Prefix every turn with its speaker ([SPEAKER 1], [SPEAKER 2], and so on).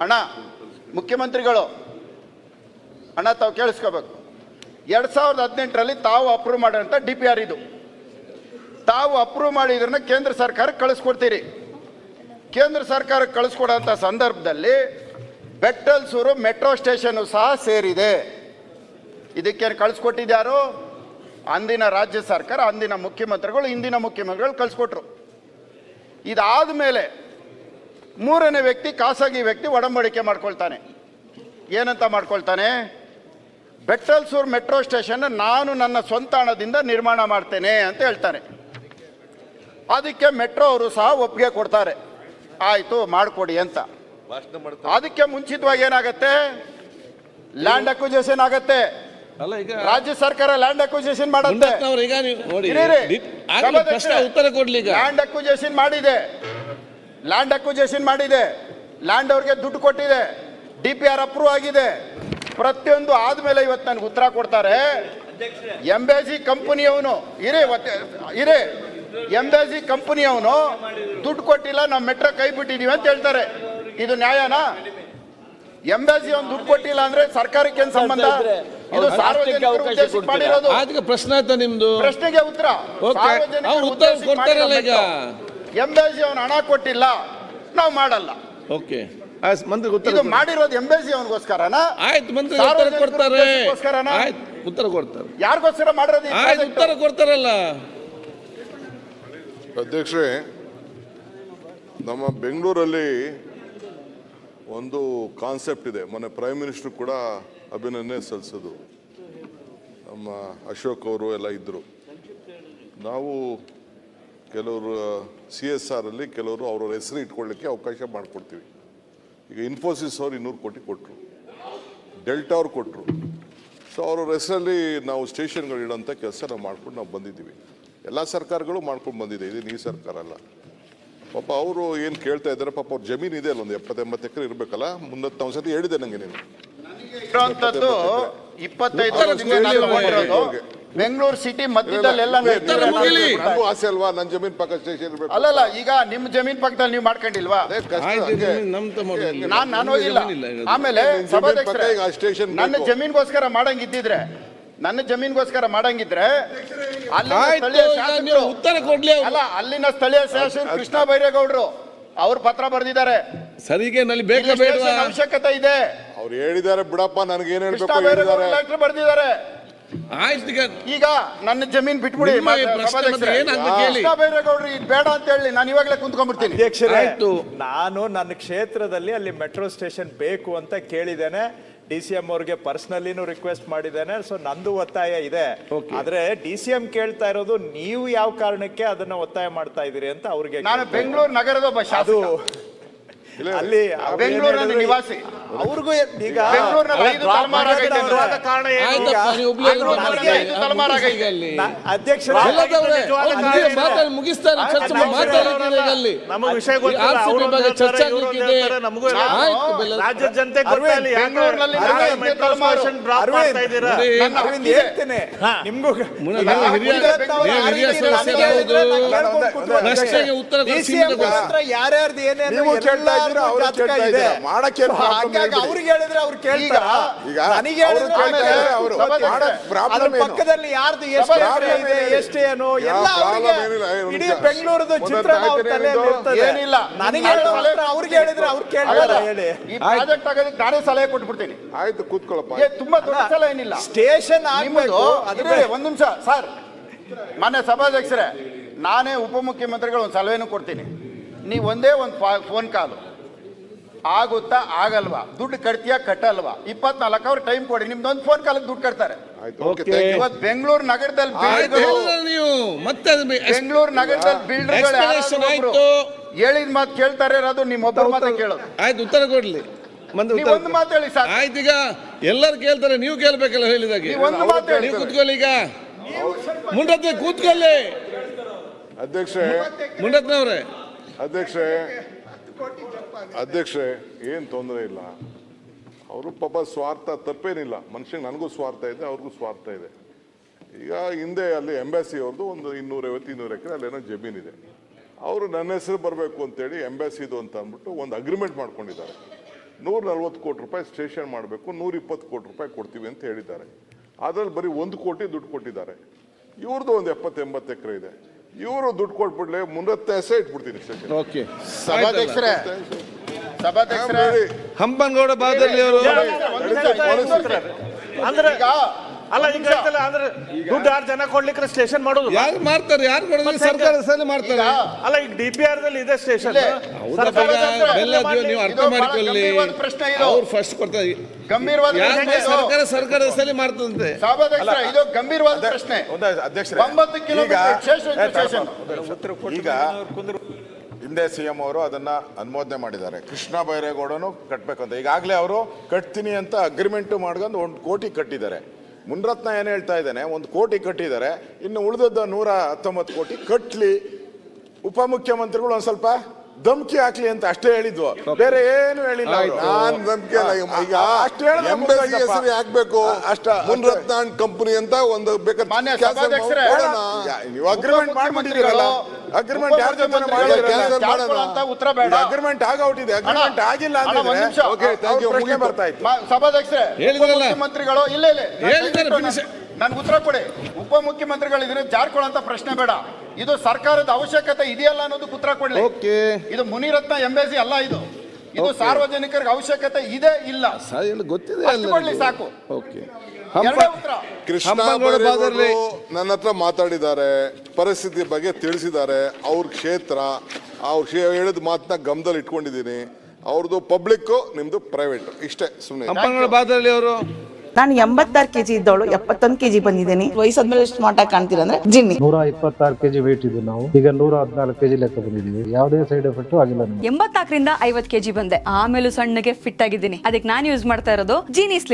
[SPEAKER 1] ಅಣ್ಣ ಮುಖ್ಯಮಂತ್ರಿಗಳು ಅಣ್ಣ ತಾವು ಕೇಳಿಸ್ಕೋಬೇಕು. 2018ರಲ್ಲಿ ತಾವು ಅಪ್ರೂವ್ ಮಾಡೋಂಥ DPR ಇದು. ತಾವು ಅಪ್ರೂವ್ ಮಾಡಿದ್ರನ್ನ ಕೇಂದ್ರ ಸರ್ಕಾರಕ್ಕೆ ಕಳಿಸ್ಕೊಡ್ತೀರಿ. ಕೇಂದ್ರ ಸರ್ಕಾರಕ್ಕೆ ಕಳಿಸ್ಕೊಡೋಂಥ ಸಂದರ್ಭದಲ್ಲಿ ಬೆಟ್ಟಲ್ಸೂರು ಮೆಟ್ರೋ ಸ್ಟೇಷನ್ನು ಸಹ ಸೇರಿದೆ. ಇದಕ್ಕೇನು ಕಳಿಸ್ಕೊಟ್ಟಿದ್ಯಾರು? ಅಂದಿನ ರಾಜ್ಯ ಸರ್ಕಾರ, ಅಂದಿನ ಮುಖ್ಯಮಂತ್ರಿಗಳು, ಇಂದಿನ ಮುಖ್ಯಮಂತ್ರಿಗಳು ಕಳಿಸ್ಕೊಟ್ರು. ಇದಾದ ಮೇಲೆ ಮೂರನೇ ವ್ಯಕ್ತಿ, ಖಾಸಗಿ ವ್ಯಕ್ತಿ ಒಡಂಬಡಿಕೆ ಮಾಡ್ಕೊಳ್ತಾನೆ. ಏನಂತ ಮಾಡ್ಕೊಳ್ತಾನೆ? ಬೆಟ್ಟಲ್ಸೂರು ಮೆಟ್ರೋ ಸ್ಟೇಷನ್ ನಾನು ನನ್ನ ಸ್ವಂತ ಹಣದಿಂದ ನಿರ್ಮಾಣ ಮಾಡ್ತೇನೆ ಅಂತ ಹೇಳ್ತಾನೆ. ಅದಕ್ಕೆ ಮೆಟ್ರೋ ಅವರು ಸಹ ಒಪ್ಪಿಗೆ ಕೊಡ್ತಾರೆ, ಆಯಿತು ಮಾಡಿಕೊಡಿ ಅಂತ. ಅದಕ್ಕೆ ಮುಂಚಿತವಾಗಿ ಏನಾಗತ್ತೆ? ಲ್ಯಾಂಡ್ ಅಕ್ವಿಜಿಷನ್ ಆಗತ್ತೆ. ರಾಜ್ಯ ಸರ್ಕಾರ ಲ್ಯಾಂಡ್ ಅಕ್ವಿಜಿಷನ್ ಮಾಡುತ್ತೆ. ಲ್ಯಾಂಡ್ ಅಕ್ವಿಜಿಷನ್ ಮಾಡಿದೆ, ಲ್ಯಾಂಡ್ ಅಕ್ವಿಜಿಷನ್ ಮಾಡಿದೆ, ಲ್ಯಾಂಡ್ ಅವ್ರಿಗೆ ದುಡ್ಡು ಕೊಟ್ಟಿದೆ, DPR ಅಪ್ರೂವ್ ಆಗಿದೆ, ಪ್ರತಿಯೊಂದು ಆದ್ಮೇಲೆ ಇವತ್ತು ನನಗೆ ಉತ್ತರ ಕೊಡ್ತಾರೆ. ಎಂಬೇಸಿ ಕಂಪನಿಯವನು ಎಂಬೇಸಿ ಕಂಪನಿಯವನು ದುಡ್ಡು ಕೊಟ್ಟಿಲ್ಲ, ನಾವು ಮೆಟ್ರೋ ಕೈ ಬಿಟ್ಟಿದೀವಿ ಅಂತ ಹೇಳ್ತಾರೆ. ಇದು ನ್ಯಾಯನಾ? ಎಂಬೇಸಿ ಅವ್ನು ದುಡ್ಡು ಕೊಟ್ಟಿಲ್ಲ ಅಂದ್ರೆ ಸರ್ಕಾರಕ್ಕೆ ಏನ್ ಸಂಬಂಧ? ಇದು ಸಾರ್ವಜನಿಕರು ಉದ್ದೇಶಿಸಿ ಮಾಡಿರೋದು.
[SPEAKER 2] ಪ್ರಶ್ನೆ ಆಯ್ತಾ ನಿಮ್ದು?
[SPEAKER 1] ಪ್ರಶ್ನೆಗೆ ಉತ್ತರ. ಎಂಬೇಸಿ ಅವನು ಹಣ ಕೊಟ್ಟಿಲ್ಲ, ನಾವು ಮಾಡಲ್ಲ.
[SPEAKER 2] ಓಕೆ,
[SPEAKER 1] ಇದು ಮಾಡಿರೋದು ಎಂಬೇಸಿ ಅವನಿಗೋಸ್ಕರನಾ?
[SPEAKER 2] ಆಯ್ತು, ಮಂತ್ರಿ ಉತ್ತರ ಕೊಡ್ತಾರೆ. ಉತ್ತರ ಕೊಡ್ತಾರೆ.
[SPEAKER 1] ಯಾರಿಗೋಸ್ಕರ ಮಾಡಿರೋದು?
[SPEAKER 2] ಉತ್ತರ ಕೊಡ್ತಾರಲ್ಲ.
[SPEAKER 3] ಅಧ್ಯಕ್ಷರೇ, ನಮ್ಮ ಬೆಂಗಳೂರಲ್ಲಿ ಒಂದು ಕಾನ್ಸೆಪ್ಟ್ ಇದೆ. ಮೊನ್ನೆ ಪ್ರೈಮ್ ಮಿನಿಸ್ಟರ್ ಕೂಡ ಅಭಿನಂದನೆ ಸಲ್ಲಿಸೋದು. ನಮ್ಮ ಅಶೋಕ್ ಅವರು ಎಲ್ಲ ಇದ್ದರು. ನಾವು ಕೆಲವರು CSR ಅಲ್ಲಿ ಕೆಲವರು ಅವ್ರವ್ರ ಹೆಸರು ಇಟ್ಕೊಳ್ಳಿಕ್ಕೆ ಅವಕಾಶ ಮಾಡಿಕೊಡ್ತೀವಿ. ಈಗ ಇನ್ಫೋಸಿಸ್ ಅವ್ರು 200 ಕೋಟಿ ಕೊಟ್ಟರು, ಡೆಲ್ಟಾ ಅವ್ರು ಕೊಟ್ಟರು. ಸೊ ಅವ್ರವ್ರ ಹೆಸರಲ್ಲಿ ನಾವು ಸ್ಟೇಷನ್ಗಳು ಇಡೋಂಥ ಕೆಲಸ ನಾವು ಮಾಡ್ಕೊಂಡು ನಾವು ಬಂದಿದ್ದೀವಿ. ಎಲ್ಲ ಸರ್ಕಾರಗಳು ಮಾಡ್ಕೊಂಡು ಬಂದಿದೆ, ಇದೇನು ಈ ಸರ್ಕಾರ ಅಲ್ಲ. ಪಾಪ ಅವರು ಏನು ಕೇಳ್ತಾ ಇದ್ದಾರೆ, ಪಾಪ ಅವ್ರ ಜಮೀನು ಇದೆ ಅಲ್ಲ, ಒಂದು 70-80 ಎಕರೆ ಇರಬೇಕಲ್ಲ. ಮುನ್ನತ್ತು ಒಂದು ಸತಿ ಹೇಳಿದೆ ನನಗೆ, ನೀನು
[SPEAKER 1] 25 ಬೆಂಗಳೂರು ಸಿಟಿ ಮಧ್ಯದಲ್ಲೆಲ್ಲ
[SPEAKER 3] ಆಸೆ ಅಲ್ವಾ ನನ್ನ ಜಮೀನ್ ಪಕ್ಕ ಸ್ಟೇಷನ್ ಇರಬೇಕು?
[SPEAKER 1] ಅಲ್ಲಲ್ಲ, ಈಗ ನಿಮ್ಮ ಜಮೀನ್ ಪಕ್ಕದಲ್ಲಿ ನೀವು ಮಾಡ್ಕೊಂಡಿಲ್ವಾ? ನಾನು ಹೋಗಿಲ್ಲ. ಆಮೇಲೆ
[SPEAKER 3] ಸ್ಟೇಷನ್
[SPEAKER 1] ನನ್ನ ಜಮೀನ್ಗೋಸ್ಕರ ಮಾಡಂಗಿದ್ದಿದ್ರೆ
[SPEAKER 2] ಉತ್ತರ ಕೊಡ್ಲಿ.
[SPEAKER 1] ಅಲ್ಲ, ಅಲ್ಲಿನ ಸ್ಥಳೀಯ ಶಾಸಕರು ಕೃಷ್ಣ ಬೈರೇಗೌಡರು ಅವ್ರು ಪತ್ರ ಬರೆದಿದ್ದಾರೆ.
[SPEAKER 2] ಸರಿಗೆ ನಲ್ಲಿ ಬೇಕಾದ
[SPEAKER 1] ಅವಶ್ಯಕತೆ ಇದೆ.
[SPEAKER 3] ಅವ್ರು ಹೇಳಿದ್ದಾರೆ ಬಿಡಪ್ಪ, ನನಗೆ ಏನ್
[SPEAKER 1] ಕೃಷ್ಣ ಬೈರೇಗೌಡರು ಲೆಟರ್ ಬರೆದಿದ್ದಾರೆ. ಈಗ ನನ್ನ ಜಮೀನ್ ಬಿಟ್ಬಿಡಿ, ಕೃಷ್ಣ ಬೈರೇಗೌಡರು ಇದು ಬೇಡ ಅಂತ ಹೇಳಿ ನಾನು ಇವಾಗಲೇ ಕುಂತ್ಕೊಂಡ್ಬಿಡ್ತೀನಿ.
[SPEAKER 4] ನಾನು ನನ್ನ ಕ್ಷೇತ್ರದಲ್ಲಿ ಅಲ್ಲಿ ಮೆಟ್ರೋ ಸ್ಟೇಷನ್ ಬೇಕು ಅಂತ ಕೇಳಿದ್ದೇನೆ. DCM ಅವ್ರಿಗೆ ಪರ್ಸನಲಿನೂ ರಿಕ್ವೆಸ್ಟ್ ಮಾಡಿದ್ದೇನೆ. ಸೊ ನಂದು ಒತ್ತಾಯ ಇದೆ. ಆದ್ರೆ DCM ಕೇಳ್ತಾ ಇರೋದು ನೀವು ಯಾವ ಕಾರಣಕ್ಕೆ ಅದನ್ನ ಒತ್ತಾಯ ಮಾಡ್ತಾ ಇದೀರಿ ಅಂತ ಅವ್ರಿಗೆ.
[SPEAKER 1] ನಾನು ಬೆಂಗಳೂರು ನಗರದ ಒಬ್ಬ ಶಾಸಕ,
[SPEAKER 4] ಅಲ್ಲಿ
[SPEAKER 1] ಬೆಂಗಳೂರಿನ ನಿವಾಸಿ.
[SPEAKER 4] ಅವ್ರಿಗೂ ಈಗ
[SPEAKER 5] ರಾಜ್ಯ ಜನತೆ
[SPEAKER 4] ಯಾರ್ಯಾರ್ದು ಏನೇನು ಮಾಡಕ್ಕೆ ಅವ್ರಿಗೆ ಹೇಳಿದ್ರೆ ಅವ್ರು ಕೇಳ್ತಾರ? ನನಗೆ ಪಕ್ಕದಲ್ಲಿ ಯಾರ್ದು ಎಷ್ಟು ಎಷ್ಟು ಏನು ಎಲ್ಲ ಇಡೀ ಬೆಂಗಳೂರದು ಚಿತ್ರ ಏನಿಲ್ಲ. ನನಗೆ ಅವ್ರಿಗೆ ಹೇಳಿದ್ರೆ ಅವ್ರು ಕೇಳ್ತಾರ? ಹೇಳಿ.
[SPEAKER 1] ಈ ಪ್ರಾಜೆಕ್ಟ್ ಆಗೋದಕ್ಕೆ ನಾನೇ ಸಲಹೆ ಕೊಟ್ಬಿಡ್ತೀನಿ.
[SPEAKER 3] ಆಯ್ತು, ಕೂತ್ಕೊಳ್ಳಪ್ಪ.
[SPEAKER 1] ತುಂಬಾ ದೊಡ್ಡ ಸಲಹೆ ಏನಿಲ್ಲ.
[SPEAKER 4] ಸ್ಟೇಷನ್
[SPEAKER 1] ಒಂದ್ ನಿಮಿಷ ಸರ್, ಮಾನ್ಯ ಸಭಾಧ್ಯಕ್ಷರೇ, ನಾನೇ ಉಪಮುಖ್ಯಮಂತ್ರಿಗಳು ಒಂದು ಸಲಹೆನೂ ಕೊಡ್ತೀನಿ. ನೀವು ಒಂದೇ ಒಂದು ಫೋನ್ ಕಾಲು ಆಗುತ್ತಾ ಆಗಲ್ವಾ, ದುಡ್ಡು ಕಟ್ತೀಯಾ ಕಟ್ಟಲ್ವಾ, 24 ಅವರ್ ಟೈಮ್ ಕೊಡಿ, ನಿಮ್ದೊಂದು ಫೋನ್ ಕಾಲಕ್ಕೆ ದುಡ್ಡು ಕಟ್ತಾರೆ. ಇವತ್ತು ಬೆಂಗಳೂರು ನಗರದಲ್ಲಿ ಬೆಂಗಳೂರು ನಗರದಲ್ಲಿ ಬಿಲ್ಡರ್ಗಳು ಹೇಳಿದ ಮಾತು ಕೇಳ್ತಾರೆ, ಅದು ನಿಮ್ಮೊಬ್ಬರ ಮಾತು ಕೇಳೋದು.
[SPEAKER 2] ಆಯ್ತು, ಉತ್ತರ ಕೊಡ್ಲಿ.
[SPEAKER 1] ಒಂದು ಮಾತು ಹೇಳಿ ಸರ್.
[SPEAKER 2] ಆಯ್ತು, ಈಗ ಎಲ್ಲರೂ ಕೇಳ್ತಾರೆ, ನೀವು ಕೇಳ್ಬೇಕಲ್ಲ ಹೇಳಿದಾಗೆ.
[SPEAKER 1] ಒಂದು ಮಾತು ಹೇಳಿ.
[SPEAKER 2] ನೀವು ಕೂತ್ಕೊಳ್ಳಿ, ಈಗ ಮುಂಡತ್ನ ಕೂತ್ಕೊಳ್ಳಿ.
[SPEAKER 3] ಅಧ್ಯಕ್ಷರೇ,
[SPEAKER 2] ಮುಂಡತ್ನವ್ರೆ.
[SPEAKER 3] ಅಧ್ಯಕ್ಷರೇ, ಏನು ತೊಂದರೆ ಇಲ್ಲ. ಅವರು ಪಾಪ ಸ್ವಾರ್ಥ ತಪ್ಪೇನಿಲ್ಲ. ಮನುಷ್ಯಂಗೆ ನನಗೂ ಸ್ವಾರ್ಥ ಇದೆ, ಅವ್ರಿಗೂ ಸ್ವಾರ್ಥ ಇದೆ. ಈಗ ಹಿಂದೆ ಅಲ್ಲಿ ಎಂಬಾಸಿ ಅವ್ರದ್ದು ಒಂದು 250-200 ಎಕರೆ ಅಲ್ಲೇನೋ ಜಮೀನಿದೆ. ಅವರು ನನ್ನ ಹೆಸರು ಬರಬೇಕು ಅಂತೇಳಿ ಎಂಬಾಸಿದು ಅಂತ ಅಂದ್ಬಿಟ್ಟು ಒಂದು ಅಗ್ರಿಮೆಂಟ್ ಮಾಡ್ಕೊಂಡಿದ್ದಾರೆ. 140 ಕೋಟಿ ರೂಪಾಯಿ ಸ್ಟೇಷನ್ ಮಾಡಬೇಕು, 120 ಕೋಟಿ ರೂಪಾಯಿ ಕೊಡ್ತೀವಿ ಅಂತ ಹೇಳಿದ್ದಾರೆ. ಅದ್ರಲ್ಲಿ ಬರೀ 1 ಕೋಟಿ ದುಡ್ಡು ಕೊಟ್ಟಿದ್ದಾರೆ. ಇವ್ರದ್ದು ಒಂದು 70-80 ಎಕರೆ ಇದೆ. ಇವರು ದುಡ್ಡು ಕೊಟ್ಬಿಡ್ಲೆ 300 ಇಟ್ಬಿಡ್ತೀನಿ ಸ್ಟೇಷನ್.
[SPEAKER 2] ಓಕೆ.
[SPEAKER 1] ಸಭಾಧ್ಯಕ್ಷರೇ
[SPEAKER 2] ಹಂಪನಗೌಡ ಬಾದರ್ಲಿ ಅವರು
[SPEAKER 5] ಅಂದ್ರೆ
[SPEAKER 1] ಈಗ
[SPEAKER 5] ಅಲ್ಲ ಈಗ ಹೇಳ್ತಲ್ಲ ಅಂದ್ರೆ ದುಡ್ಡು 6 ಜನ ಕೊಡ್ಲಿಕ್ಕೆ ಸ್ಟೇಷನ್ ಮಾಡೋದು
[SPEAKER 2] ಯಾರು ಮಾಡ್ತಾರೆ? ಯಾರು ಕೊಡೋದು? ಸರ್ಕಾರ ಸರಿ ಮಾಡ್ತಾರೆ.
[SPEAKER 5] ಅಲ್ಲ ಈಗ DPR ದಲ್ಲಿ ಇದೆ ಸ್ಟೇಷನ್.
[SPEAKER 2] ನೀವು ಅರ್ಥ ಮಾಡ್ಕೊಳ್ಳಿ,
[SPEAKER 1] ಪ್ರಶ್ನೆ ಇದು
[SPEAKER 2] ಅವ್ರು ಫಸ್ಟ್ ಕೊಡ್ತಾರೆ.
[SPEAKER 1] ಗಂಭೀರವಾದ ಪ್ರಶ್ನೆ ಇದು.
[SPEAKER 2] ಸರ್ಕಾರ ಸರಿ ಮಾಡ್ತದಂತೆ.
[SPEAKER 1] ಸಭಾಧ್ಯಕ್ಷರೇ ಇದು ಗಂಭೀರವಾದ ಪ್ರಶ್ನೆ.
[SPEAKER 6] ಅಧ್ಯಕ್ಷರೇ
[SPEAKER 1] 90 ಕಿಲೋಮೀಟರ್
[SPEAKER 6] ಈಗ ಹಿಂದೆ CM ಅವರು ಅದನ್ನ ಅನುಮೋದನೆ ಮಾಡಿದ್ದಾರೆ. ಕೃಷ್ಣ ಬೈರೇಗೌಡನು ಕಟ್ಟಬೇಕಂತ ಈಗಾಗಲೇ ಅವರು ಕಟ್ತೀನಿ ಅಂತ ಅಗ್ರಿಮೆಂಟ್ ಮಾಡ್ಕೊಂಡು 1 ಕೋಟಿ ಕಟ್ಟಿದ್ದಾರೆ. ಮುನ್ರತ್ನ ಏನು ಹೇಳ್ತಾ ಇದ್ದಾನೆ, 1 ಕೋಟಿ ಕಟ್ಟಿದ್ದಾರೆ, ಇನ್ನು ಉಳಿದದ್ದ 119 ಕೋಟಿ ಕಟ್ಲಿ. ಉಪಮುಖ್ಯಮಂತ್ರಿಗಳು ಒಂದ್ ಸ್ವಲ್ಪ ಧಮ್ಕಿ ಹಾಕ್ಲಿ ಅಂತ ಅಷ್ಟೇ ಹೇಳಿದ್ವು, ಬೇರೆ ಏನು ಹೇಳಿಲ್ಲ.
[SPEAKER 3] ನಾನ್ ನಂಬಿಕೆ ಇಲ್ಲ. ಈಗ ಎಂಬಸಿ ಹೆಸರು ಹಾಕ್ಬೇಕು ಅಷ್ಟ. ಮುನ್ರತ್ನ ಕಂಪನಿ ಅಂತ ಒಂದು
[SPEAKER 1] ಮಾನ್ಯ ಸಭಾಧ್ಯಕ್ಷರೇ,
[SPEAKER 6] ನೀವು ಅಗ್ರಿಮೆಂಟ್ ಮಾಡ್ಬಿಟ್ಟಿದ್ದೀರಲ್ಲ, ಅಗ್ರಿಮೆಂಟ್ ಯಾರ ಜೊತೆ
[SPEAKER 1] ಉತ್ತರ ಬೇಡ.
[SPEAKER 6] ಅಗ್ರಿಮೆಂಟ್ ಆಗೌಟಿದೆ, ಅಗ್ರಿಮೆಂಟ್ ಆಗಿಲ್ಲ ಅಂದ್ರೆ ಪ್ರಶ್ನೆ ಬರ್ತಾ ಇತ್ತು.
[SPEAKER 1] ಸಭಾಧ್ಯಕ್ಷರೇ,
[SPEAKER 2] ಹೇಳಿದ್ರಲ್ಲ.
[SPEAKER 1] ಉಪಮುಖ್ಯಮಂತ್ರಿಗಳು ಇಲ್ಲ ನನ್ಗೆ ಉತ್ತರ ಕೊಡಿ. ಉಪಮುಖ್ಯಮಂತ್ರಿಗಳು ಇದನ್ನ ಜಾರ್ಕೊಳ್ಳೋ ಪ್ರಶ್ನೆ ಬೇಡ. ಇದು ಸರ್ಕಾರದ ಅವಶ್ಯಕತೆ ಇದೆಯಲ್ಲ ಅನ್ನೋದಕ್ಕೆ ಉತ್ತರ ಕೊಡ್ಲಿ. ಇದು ಮುನಿರತ್ನ ಎಂಬಸಿ ಅಲ್ಲ, ಇದು ಸಾರ್ವಜನಿಕರಿಗೆ ಅವಶ್ಯಕತೆ ಇದೆ ಇಲ್ಲ
[SPEAKER 2] ಗೊತ್ತಿದೆ
[SPEAKER 1] ಅಷ್ಟು ಕೊಡ್ಲಿ ಸಾಕು.
[SPEAKER 2] ಓಕೆ.
[SPEAKER 1] ಎರಡೇ ಉತ್ತರ.
[SPEAKER 3] ಕೃಷ್ಣ ಬೈರೇಗೌಡರು ನನ್ನ ಹತ್ರ ಮಾತಾಡಿದ್ದಾರೆ, ಪರಿಸ್ಥಿತಿ ಬಗ್ಗೆ ತಿಳಿಸಿದ್ದಾರೆ. ಅವ್ರ ಕ್ಷೇತ್ರ, ಅವ್ರು ಹೇಳಿದ ಮಾತನ್ನ ಗಮನದಲ್ಲಿ ಇಟ್ಕೊಂಡಿದ್ದೀನಿ. ಅವ್ರದ್ದು ಪಬ್ಲಿಕ್, ನಿಮ್ದು ಪ್ರೈವೇಟ್, ಇಷ್ಟೇ. ಸುಮ್ಮನೆ
[SPEAKER 2] ಹಂಪನಗೌಡ ಬಾದರ್ಲಿ ಅವರು
[SPEAKER 7] ನಾನು 86 kg ಇದ್ದವಳು 71 kg ಬಂದಿದ್ದೀನಿ. ವಯಸ್ಸಾದ್ಮೇಲೆ ಸ್ಮಾರ್ಟ್ ಆಗಿ ಕಾಣ್ತೀರ ಅಂದ್ರೆ ಜಿನ್ನಿ.
[SPEAKER 8] 126 kg ವೇಟ್ ಇದ್ದು ನಾವು ಈಗ 114 kg ಲೆಕ್ಕ ಬಂದಿದ್ದೀವಿ. ಯಾವುದೇ ಸೈಡ್ ಎಫೆಕ್ಟ್ ಆಗಿಲ್ಲ ನಮಗೆ.
[SPEAKER 9] 84ರಿಂದ 50 kg ಬಂದೆ. ಆಮೇಲೂ ಸಣ್ಣಗೆ ಫಿಟ್ ಆಗಿದ್ದೀನಿ. ಅದಕ್ಕೆ ನಾನು ಯೂಸ್ ಮಾಡ್ತಾ ಇರೋದು ಜೀನಿ ಸ್ಲಿಮ್.